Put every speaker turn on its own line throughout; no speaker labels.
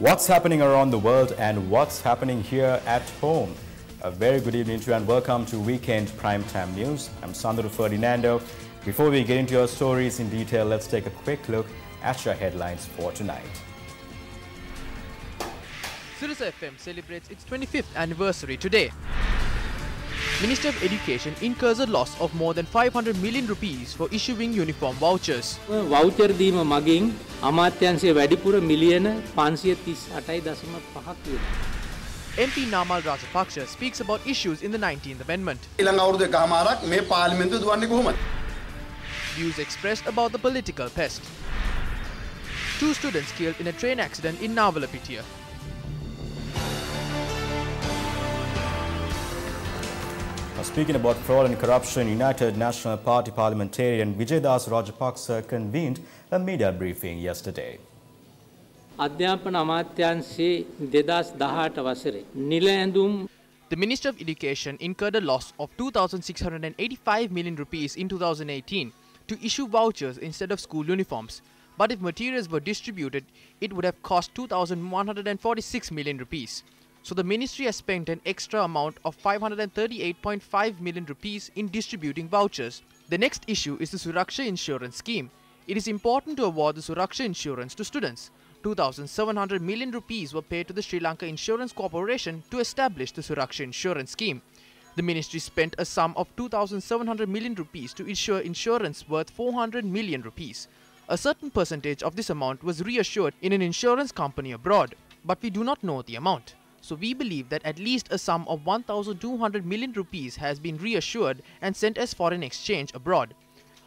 What's happening around the world and what's happening here at home? A very good evening to you and welcome to Weekend Primetime News. I'm Sandro Ferdinando. Before we get into your stories in detail, let's take a quick look at your headlines for tonight.
Sirius FM celebrates its 25th anniversary today. Minister of Education incurs a loss of more than 500 million rupees for issuing uniform vouchers.
Voucher දීම මගින් අමාත්‍යාංශයේ වැඩිපුර මිලියන 538.5ක් වියදම්.
MP Namal Rajapaksa speaks about issues in the 19th Amendment.
ඊළඟ අවුරුදු එකමාරක් මේ පාර්ලිමේන්තුව දුවන්නේ කොහොමද?
Views expressed about the political pest. 2 students killed in a train accident in Navalapitiya.
Speaking about fraud and corruption, United National Party parliamentarian Vijaydas Rajapaksa convened a media briefing yesterday.
අධ්‍යාපන අමාත්‍යාංශයේ 2018 වසරේ නිල ඇඳුම්
The Minister of Education incurred a loss of 2,685 million rupees in 2018 to issue vouchers instead of school uniforms. But if materials were distributed, it would have cost 2,146 million rupees. So the ministry has spent an extra amount of 538.5 million rupees in distributing vouchers. The next issue is the Suraksha Insurance Scheme. It is important to award the Suraksha Insurance to students. 2,700 million rupees were paid to the Sri Lanka Insurance Corporation to establish the Suraksha Insurance Scheme. The ministry spent a sum of 2,700 million rupees to insure insurance worth 400 million rupees. A certain percentage of this amount was reassured in an insurance company abroad, but we do not know the amount. So we believe that at least a sum of 1,200 million rupees has been reassured and sent as foreign exchange abroad.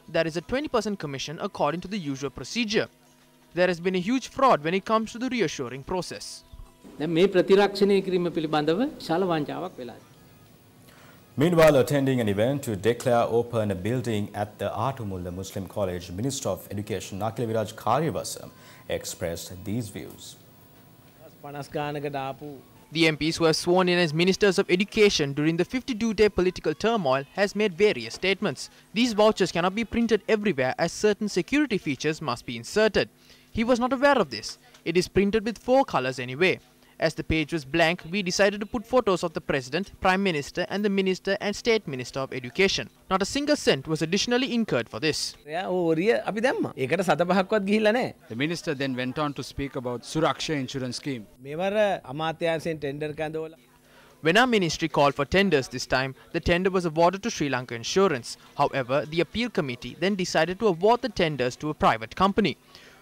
That is a 20% commission according to the usual procedure. There has been a huge fraud when it comes to the reassuring process.
Meanwhile, attending an event to declare open a building at the Atumulla Muslim College, Minister of Education Nakil Viraj Karyavasa expressed these views.
The MPs who have sworn in as Ministers of Education during the 52-day political turmoil has made various statements. These vouchers cannot be printed everywhere as certain security features must be inserted. He was not aware of this. It is printed with 4 colors anyway. As the page was blank, we decided to put photos of the President, Prime Minister and the Minister and State Minister of Education. Not a single cent was additionally incurred for this.
The Minister then went on to speak about Suraksha Insurance Scheme.
When our ministry called for tenders this time, the tender was awarded to Sri Lanka Insurance. However, the appeal committee then decided to award the tenders to a private company.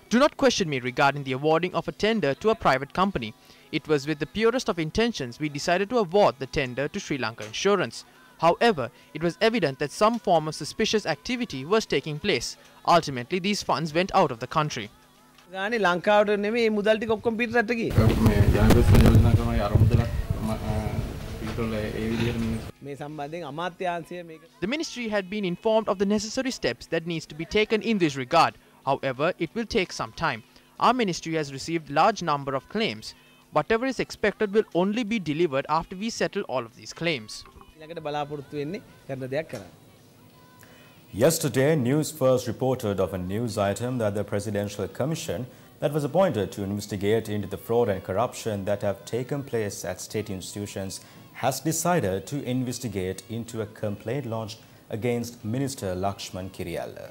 Do not question me regarding the awarding of a tender to a private company. It was with the purest of intentions we decided to award the tender to Sri Lanka Insurance. However, it was evident that some form of suspicious activity was taking place. Ultimately, these funds went out of the country.
The
ministry had been informed of the necessary steps that needs to be taken in this regard. However, it will take some time. Our ministry has received large number of claims. Whatever is expected will only be delivered after we settle all of these claims.
Yesterday, Newsfirst reported of a news item that the Presidential Commission that was appointed to investigate into the fraud and corruption that have taken place at state institutions has decided to investigate into a complaint launched against Minister Lakshman Kiriyalla.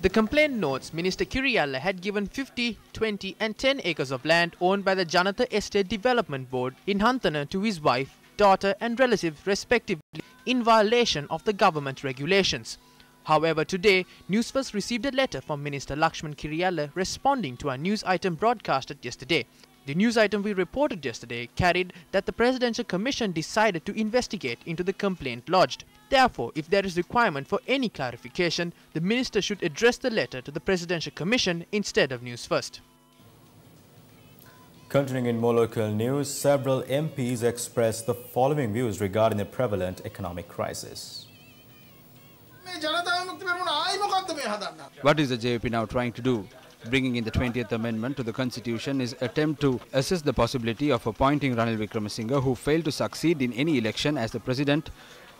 The complaint notes Minister Kiriyalla had given 50, 20 and 10 acres of land owned by the Janatha Estate Development Board in Hantana to his wife, daughter and relatives respectively in violation of the government regulations. However, today, Newsfirst received a letter from Minister Lakshman Kiriyalla responding to our news item broadcasted yesterday. The news item we reported yesterday carried that the Presidential Commission decided to investigate into the complaint lodged. Therefore, if there is requirement for any clarification, the Minister should address the letter to the Presidential Commission instead of Newsfirst.
Continuing in more local news, several MPs expressed the following views regarding the prevalent economic crisis.
What is the JP now trying to do? Bringing in the 20th Amendment to the Constitution is attempt to assess the possibility of appointing Ranil Wickremesinghe, who failed to succeed in any election as the President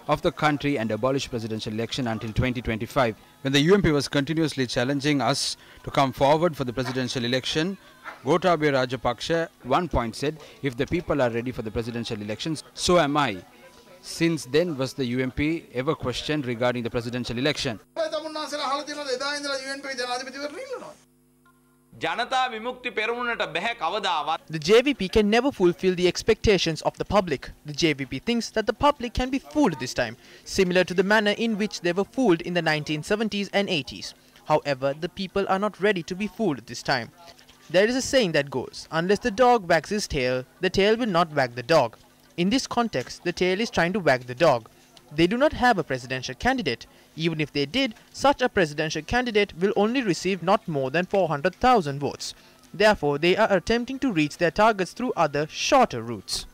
of the country and abolish presidential election until 2025. When the UMP was continuously challenging us to come forward for the presidential election, Gotabaya Rajapaksa at one point said, if the people are ready for the presidential elections, so am I. Since then was the UMP ever questioned regarding the presidential election.
The JVP can never fulfill the expectations of the public. The JVP thinks that the public can be fooled this time, similar to the manner in which they were fooled in the 1970s and 80s. However, the people are not ready to be fooled this time. There is a saying that goes, unless the dog wags his tail, the tail will not wag the dog. In this context, the tail is trying to wag the dog. They do not have a presidential candidate. Even if they did, such a presidential candidate will only receive not more than 400,000 votes. Therefore, they are attempting to reach their targets through other, shorter routes.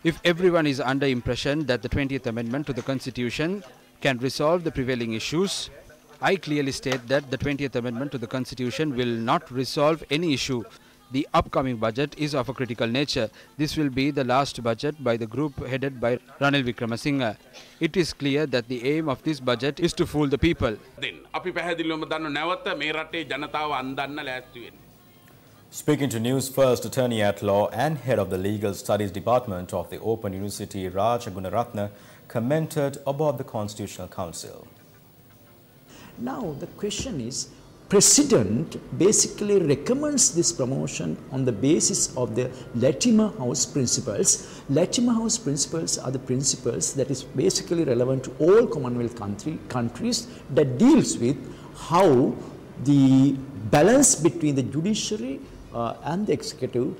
If everyone is under impression that the 20th Amendment to the Constitution can resolve the prevailing issues, I clearly state that the 20th Amendment to the Constitution will not resolve any issue. The upcoming budget is of a critical nature. This will be the last budget by the group headed by Ranil Wickremesinghe. It is clear that the aim of this budget is to fool the people.
Speaking to Newsfirst, Attorney at Law and Head of the Legal Studies Department of the Open University, Raj Gunaratne, commented about the Constitutional Council.
Now the question is, President basically recommends this promotion on the basis of the Latimer House principles. Latimer House principles are the principles that is basically relevant to all Commonwealth countries that deals with how the balance between the judiciary and the executive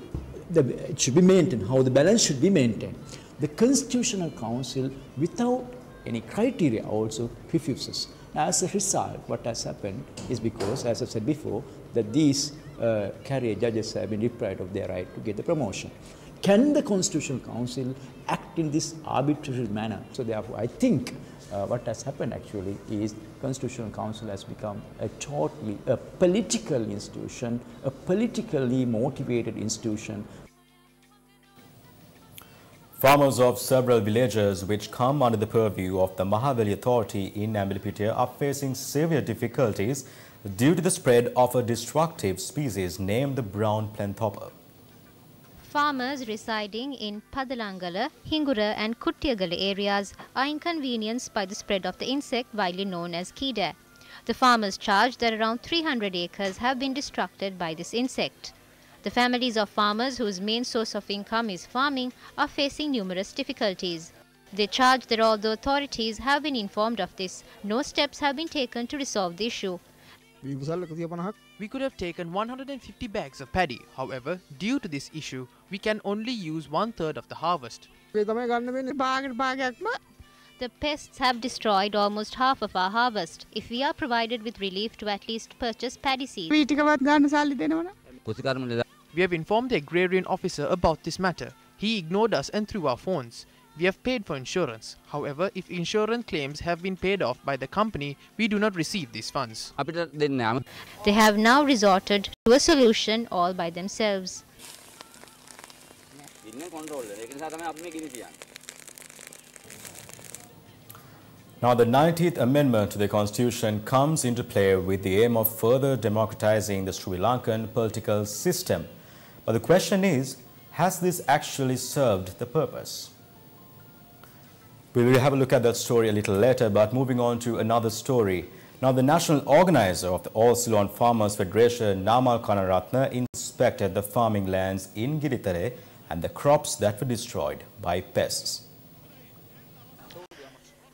it should be maintained, how the balance should be maintained. The Constitutional Council, without any criteria, also refuses. As a result, what has happened is because, as I said before, that these career judges have been deprived of their right to get the promotion. Can the Constitutional Council act in this arbitrary manner? So therefore, I think what has happened actually is Constitutional Council has become a political institution, a politically motivated institution.
Farmers of several villages which come under the purview of the Mahaveli Authority in Ambilipitiya are facing severe difficulties due to the spread of a destructive species named the brown planthopper.
Farmers residing in Padalangala, Hingura and Kuttiyagala areas are inconvenienced by the spread of the insect widely known as Keeda. The farmers charge that around 300 acres have been destructed by this insect. The families of farmers whose main source of income is farming are facing numerous difficulties. They charge that although authorities have been informed of this, no steps have been taken to resolve the issue.
We could have taken 150 bags of paddy. However, due to this issue, we can only use 1/3 of the harvest.
The pests have destroyed almost half of our harvest. If we are provided with relief to at least purchase paddy seeds.
We have informed the agrarian officer about this matter. He ignored us and threw our phones. We have paid for insurance. However, if insurance claims have been paid off by the company, we do not receive these funds.
They have now resorted to a solution all by themselves.
Now, the 19th Amendment to the Constitution comes into play with the aim of further democratizing the Sri Lankan political system. But the question is, has this actually served the purpose? We will have a look at that story a little later, but moving on to another story. Now, the national organizer of the All Ceylon Farmers Federation, Namal Kanaratne, inspected the farming lands in Giritare and the crops that were destroyed by pests.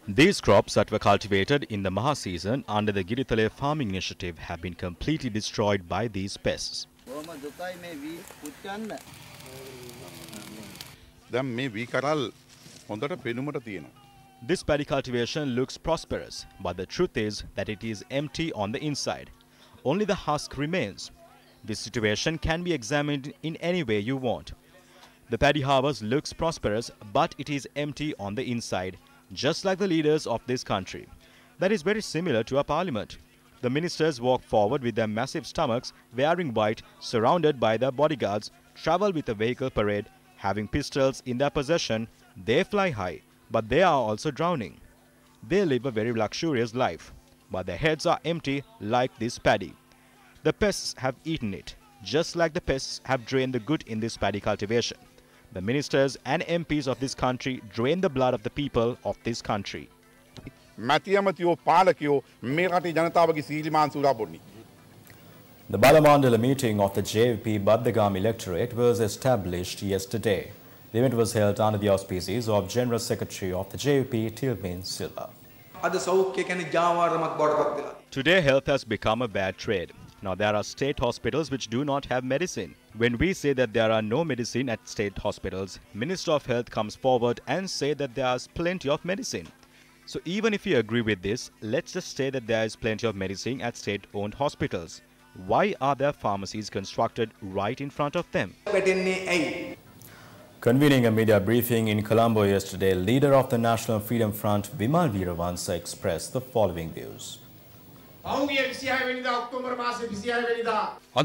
These crops that were cultivated in the Maha season under the Giritale farming initiative have been completely destroyed by these pests. This paddy cultivation looks prosperous, but the truth is that it is empty on the inside. Only the husk remains. This situation can be examined in any way you want. The paddy harvest looks prosperous, but it is empty on the inside, just like the leaders of this country. That is very similar to our parliament. The ministers walk forward with their massive stomachs, wearing white, surrounded by their bodyguards, travel with a vehicle parade, having pistols in their possession. They fly high, but they are also drowning. They live a very luxurious life, but their heads are empty like this paddy. The pests have eaten it, just like the pests have drained the good in this paddy cultivation. The ministers and MPs of this country drain the blood of the people of this country.
මැතිඇමතියෝ පාලකයෝ මේ රටේ ජනතාවගේ සීලිමාන් සූරා බොන්නේ.
The Balamandala meeting of the JVP Baddagam electorate was established yesterday. The event was held under the auspices of General Secretary of the JVP, Tilmin Silva. Today, health has become a bad trade. Now, there are state hospitals which do not have medicine. When we say that there are no medicine at state hospitals, Minister of Health comes forward and say that there is plenty of medicine. So even if you agree with this, let's just say that there is plenty of medicine at state-owned hospitals. Why are there pharmacies constructed right in front of them? Convening a media briefing in Colombo yesterday, leader of the National Freedom Front, Vimal Veeravansa, expressed the following views.
On the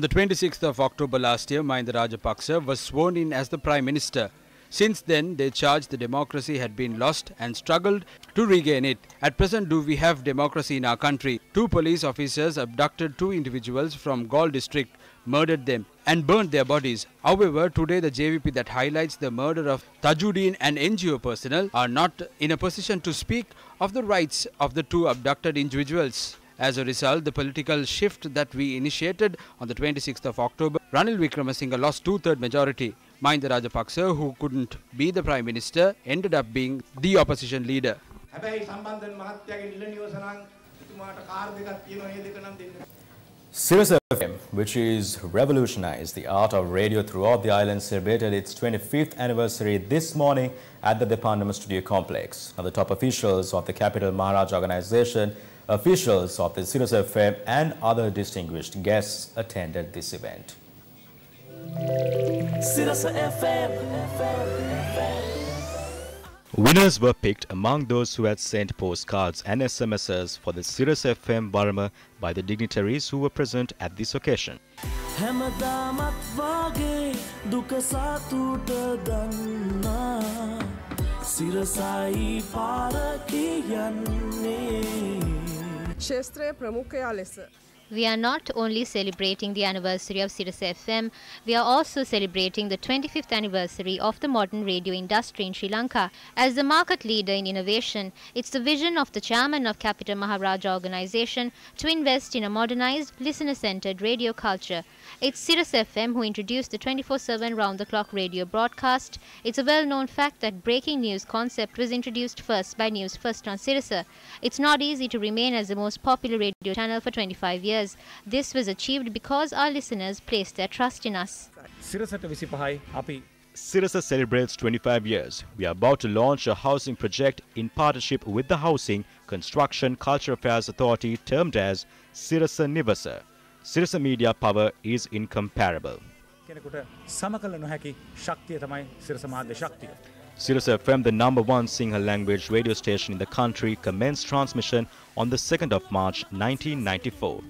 26th of October last year, Mahinda Rajapaksa was sworn in as the Prime Minister. Since then, they charged the democracy had been lost and struggled to regain it. At present, do we have democracy in our country? 2 police officers abducted 2 individuals from Gaul district, murdered them and burnt their bodies. However, today the JVP that highlights the murder of Tajuddin and NGO personnel are not in a position to speak of the rights of the 2 abducted individuals. As a result, the political shift that we initiated on the 26th of October, Ranil Wickremesinghe lost 2/3 majority. Mahinda Rajapaksa, who couldn't be the Prime Minister, ended up being the opposition leader.
Sirius FM, which is revolutionized the art of radio throughout the island, celebrated its 25th anniversary this morning at the Department Studio Complex. Now, the top officials of the Capital Maharaj organization, officials of the Sirius FM and other distinguished guests attended this event. Winners were picked among those who had sent postcards and SMSs for the Sirius FM Burma by the dignitaries who were present at this occasion.
We are not only celebrating the anniversary of Sirius FM, we are also celebrating the 25th anniversary of the modern radio industry in Sri Lanka. As the market leader in innovation, it's the vision of the chairman of Capital Maharaja organization to invest in a modernized, listener-centered radio culture. It's Sirius FM who introduced the 24/7 round-the-clock radio broadcast. It's a well-known fact that breaking news concept was introduced first by Newsfirst on Sirius. It's not easy to remain as the most popular radio channel for 25 years. This was achieved because our listeners placed their trust in us.
Sirius celebrates 25 years. We are about to launch a housing project in partnership with the Housing, Construction, Culture Affairs Authority termed as Sirius Nivasa. Sirius media power is incomparable. Sirius FM, the #1 Sinhala language radio station in the country, commenced transmission on the 2nd of March 1994.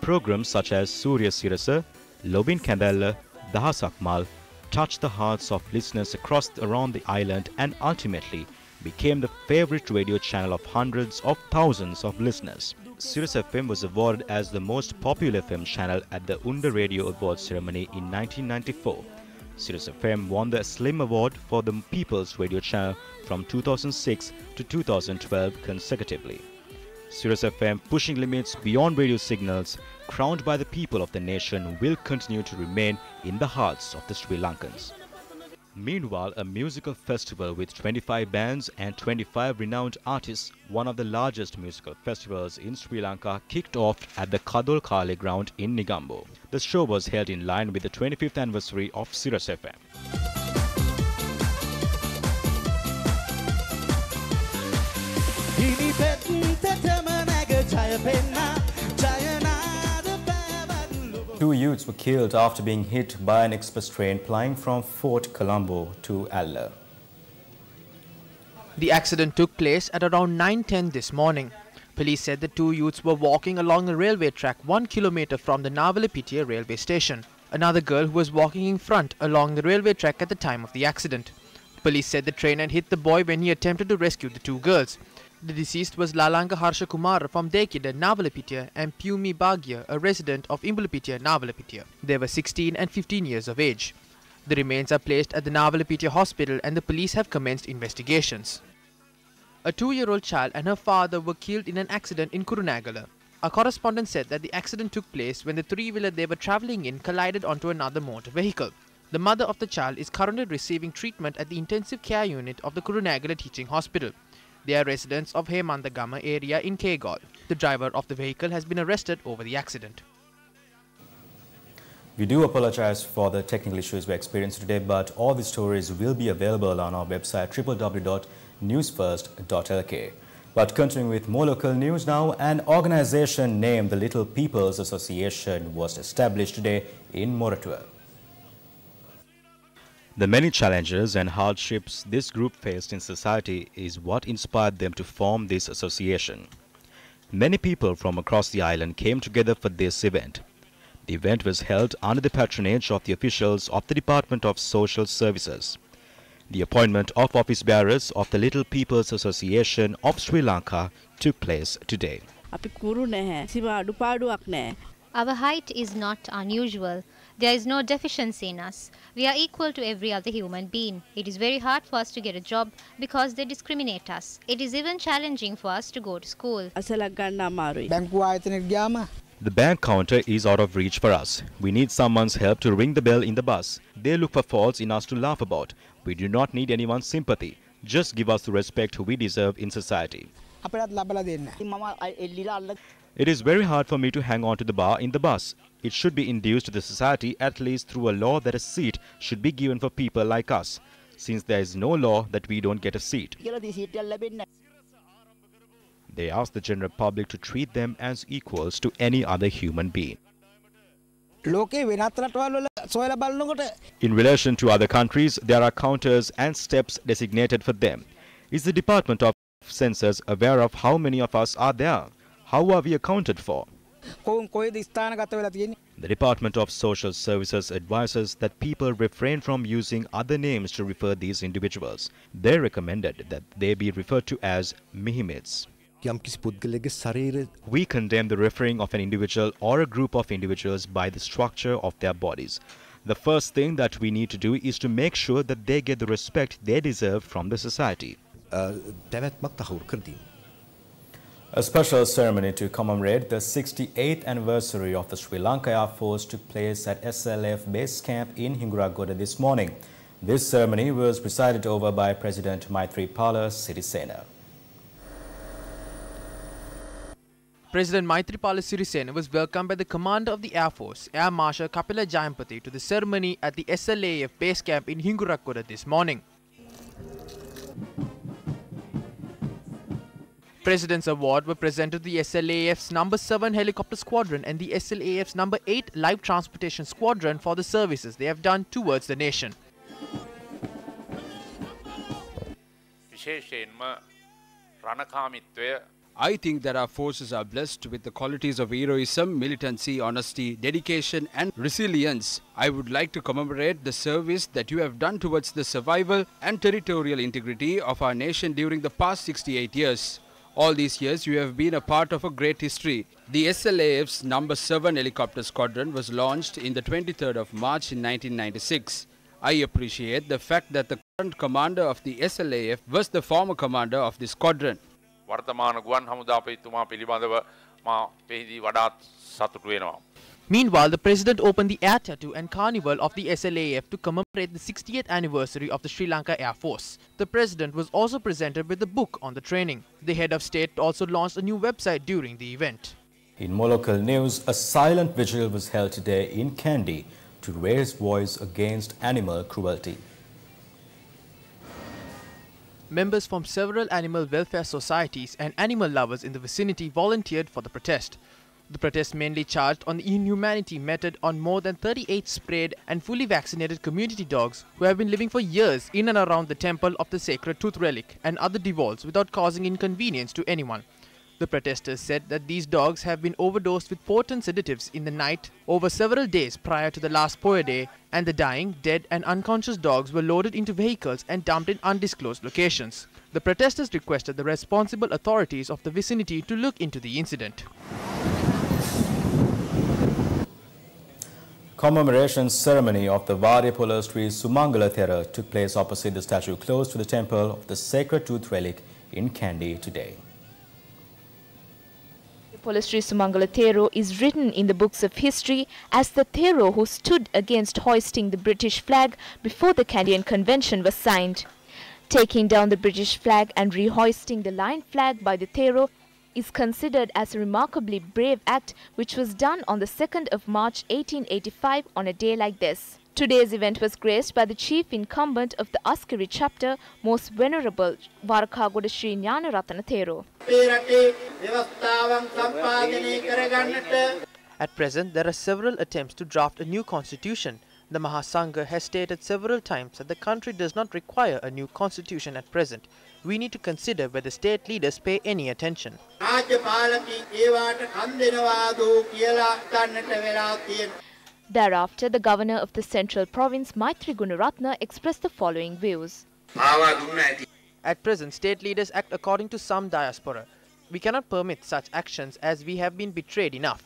Programs such as Surya Sirasa, Lobin Kandala, Dahasak Mal touched the hearts of listeners around the island and ultimately became the favorite radio channel of hundreds of thousands of listeners. Sirius FM was awarded as the most popular FM channel at the Unda Radio Awards ceremony in 1994. Sirius FM won the Slim Award for the People's Radio Channel from 2006 to 2012 consecutively. Sirius FM, pushing limits beyond radio signals, crowned by the people of the nation, will continue to remain in the hearts of the Sri Lankans. Meanwhile, a musical festival with 25 bands and 25 renowned artists, one of the largest musical festivals in Sri Lanka, kicked off at the Kadol Kale ground in Negombo. The show was held in line with the 25th anniversary of Sirius FM. Two youths were killed after being hit by an express train plying from Fort Colombo to Alla.
The accident took place at around 9:10 this morning. Police said the two youths were walking along a railway track 1 kilometer from the Navalapitiya railway station. Another girl who was walking in front along the railway track at the time of the accident. Police said the train had hit the boy when he attempted to rescue the two girls. The deceased was Lanka Harsha Kumar from Dekida, Navalapitiya, and Pumi Bhagya, a resident of Imbulapitiya, Navalapitiya. They were 16 and 15 years of age. The remains are placed at the Navalapitiya hospital and the police have commenced investigations. A 2-year-old child and her father were killed in an accident in Kurunegala. A correspondent said that the accident took place when the three-wheeler they were travelling in collided onto another motor vehicle. The mother of the child is currently receiving treatment at the intensive care unit of the Kurunegala Teaching Hospital. They are residents of Hemandagama area in Kegol. The driver of the vehicle has been arrested over the accident.
We do apologize for the technical issues we experienced today, but all the stories will be available on our website www.newsfirst.lk. But continuing with more local news now, an organization named the Little People's Association was established today in Moratuwa. The many challenges and hardships this group faced in society is what inspired them to form this association. Many people from across the island came together for this event. The event was held under the patronage of the officials of the Department of Social Services. The appointment of office bearers of the Little People's Association of Sri Lanka took place today.
Our height is not unusual. There is no deficiency in us. We are equal to every other human being. It is very hard for us to get a job because they discriminate us. It is even challenging for us to go to school.
The bank counter is out of reach for us. We need someone's help to ring the bell in the bus. They look for faults in us to laugh about. We do not need anyone's sympathy. Just give us the respect we deserve in society. It is very hard for me to hang on to the bar in the bus. It should be induced to the society at least through a law that a seat should be given for people like us, since there is no law that we don't get a seat. They ask the general public to treat them as equals to any other human being. In relation to other countries, there are counters and steps designated for them. Is the Department of Census aware of how many of us are there? How are we accounted for? The Department of Social Services advises that people refrain from using other names to refer these individuals. They recommended that they be referred to as Mihimids. We condemn the referring of an individual or a group of individuals by the structure of their bodies. The first thing that we need to do is to make sure that they get the respect they deserve from the society. A special ceremony to commemorate the 68th anniversary of the Sri Lanka Air Force took place at SLAF base camp in Hinguragoda this morning. This ceremony was presided over by President Maithripala Sirisena.
President Maithripala Sirisena was welcomed by the Commander of the Air Force, Air Marshal Kapila Jayampati, to the ceremony at the SLAF base camp in Hinguragoda this morning. President's Award were presented to the SLAF's No. 7 Helicopter Squadron and the SLAF's No. 8 Live Transportation Squadron for the services they have done towards the nation.
I think that our forces are blessed with the qualities of heroism, militancy, honesty, dedication and resilience. I would like to commemorate the service that you have done towards the survival and territorial integrity of our nation during the past 68 years. All these years you have been a part of a great history. The SLAF's No. 7 Helicopter Squadron was launched in the 23rd of March in 1996. I appreciate the fact that the current commander of the SLAF was the former commander of the squadron.
Meanwhile, the President opened the Air Tattoo and Carnival of the SLAF to commemorate the 60th anniversary of the Sri Lanka Air Force. The President was also presented with a book on the training. The head of state also launched a new website during the event.
In more local news, a silent vigil was held today in Kandy to raise voice against animal cruelty.
Members from several animal welfare societies and animal lovers in the vicinity volunteered for the protest. The protest mainly charged on the inhumanity meted on more than 38 sprayed and fully vaccinated community dogs who have been living for years in and around the temple of the sacred tooth relic and other devils without causing inconvenience to anyone. The protesters said that these dogs have been overdosed with potent sedatives in the night over several days prior to the last Poya day, and the dying, dead and unconscious dogs were loaded into vehicles and dumped in undisclosed locations. The protesters requested the responsible authorities of the vicinity to look into the incident.
Commemoration ceremony of the Varyapola Sri Sumangala Thera took place opposite the statue close to the temple of the Sacred Tooth Relic in Kandy today.
Sri Sumangala Thero is written in the books of history as the Thero who stood against hoisting the British flag before the Kandyan Convention was signed. Taking down the British flag and rehoisting the Lion flag by the Thero is considered as a remarkably brave act which was done on the 2nd of March 1885 on a day like this. Today's event was graced by the chief incumbent of the Askari chapter, Most Venerable Varakagoda Sri Jnanaratana Thero.
At present, there are several attempts to draft a new constitution. The Mahasangha has stated several times that the country does not require a new constitution at present. We need to consider whether state leaders pay any attention.
Thereafter, the governor of the central province, Maitri Gunaratna, expressed the following views.
At present, state leaders act according to some diaspora. We cannot permit such actions as we have been betrayed enough.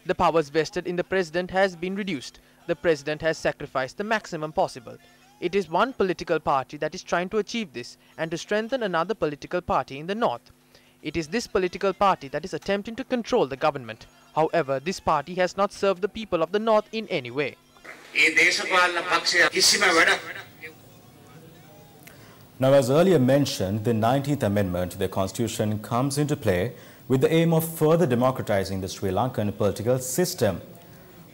The powers vested in the president has been reduced. The president has sacrificed the maximum possible. It is one political party that is trying to achieve this and to strengthen another political party in the north. It is this political party that is attempting to control the government. However, this party has not served the people of the north in any way.
Now, as earlier mentioned, the 19th Amendment to the Constitution comes into play with the aim of further democratizing the Sri Lankan political system.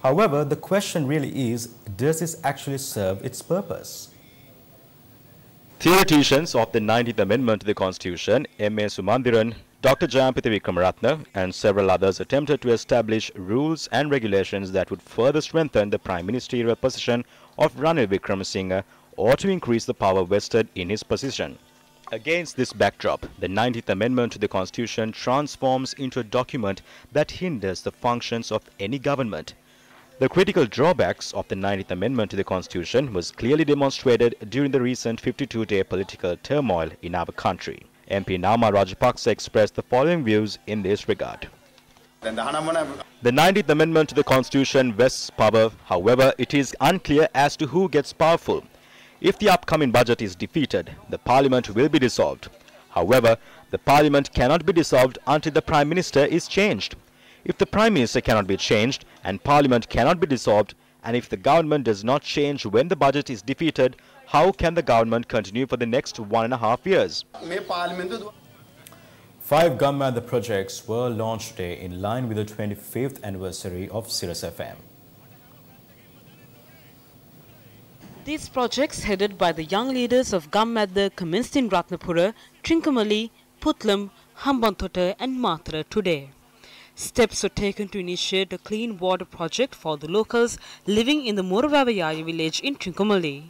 However, the question really is, does this actually serve its purpose? Theoreticians of the 19th Amendment to the Constitution, M.A. Sumandiran, Dr. Jayampathy Vikramaratne and several others attempted to establish rules and regulations that would further strengthen the prime ministerial position of Ranil Wickremesinghe or to increase the power vested in his position. Against this backdrop, the 19th Amendment to the Constitution transforms into a document that hinders the functions of any government. The critical drawbacks of the 19th Amendment to the Constitution was clearly demonstrated during the recent 52-day political turmoil in our country. MP Nama Rajapaksa expressed the following views in this regard. The 19th Amendment to the Constitution vests power. However, it is unclear as to who gets powerful. If the upcoming budget is defeated, the Parliament will be dissolved. However, the Parliament cannot be dissolved until the Prime Minister is changed. If the Prime Minister cannot be changed and Parliament cannot be dissolved, and if the government does not change when the budget is defeated, how can the government continue for the next 1.5 years? 5 Gammadha projects were launched today in line with the 25th anniversary of Sirius FM.
These projects, headed by the young leaders of Gammadha, commenced in Ratnapura, Trincomalee, Putlam, Hambantota and Matra today. Steps were taken to initiate a clean water project for the locals living in the Moravavayaya village in Trincomalee.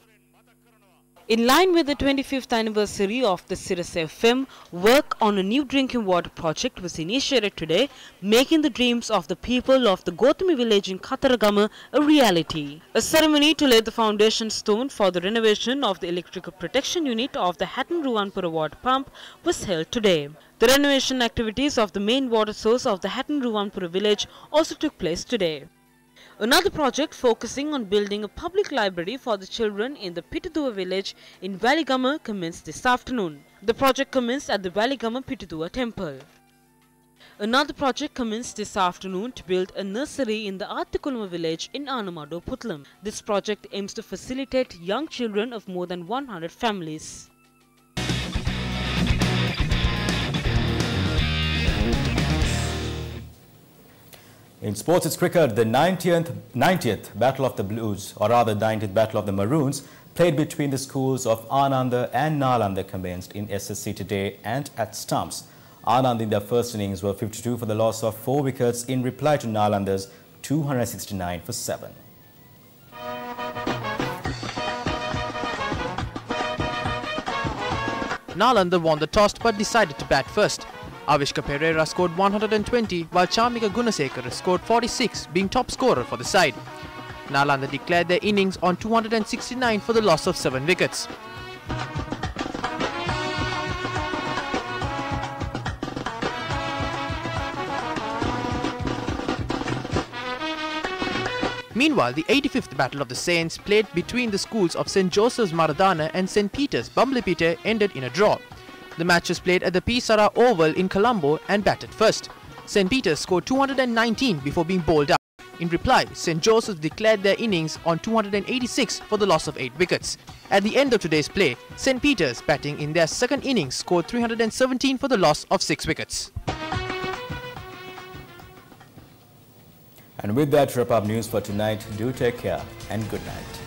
In line with the 25th anniversary of the Sirius FM, work on a new drinking water project was initiated today, making the dreams of the people of the Gotami village in Kataragama a reality. A ceremony to lay the foundation stone for the renovation of the electrical protection unit of the Hatton Ruwanpura water pump was held today. The renovation activities of the main water source of the Hatton Ruwanpura village also took place today. Another project focusing on building a public library for the children in the Pituduwa village in Valigama commenced this afternoon. The project commenced at the Valigama Pituduwa temple. Another project commenced this afternoon to build a nursery in the Athikulama village in Anamado, Putlam. This project aims to facilitate young children of more than 100 families.
In sports, it's cricket. The 90th Battle of the Blues, or rather 90th Battle of the Maroons, played between the schools of Ananda and Nalanda commenced in SSC today and at stumps. Anand in their first innings were 52 for the loss of 4 wickets in reply to Nalanda's 269 for 7.
Nalanda won the toss but decided to bat first. Avishka Pereira scored 120 while Chamika Gunasekara scored 46, being top scorer for the side. Nalanda declared their innings on 269 for the loss of 7 wickets. Meanwhile, the 85th Battle of the Saints, played between the schools of St. Joseph's Maradana and St. Peter's Bamblipite, ended in a draw. The match was played at the Pisara Oval in Colombo and batted first. St. Peter's scored 219 before being bowled out. In reply, St. Joseph's declared their innings on 286 for the loss of 8 wickets. At the end of today's play, St. Peter's, batting in their second innings, scored 317 for the loss of 6 wickets.
And with that, wrap up news for tonight. Do take care and good night.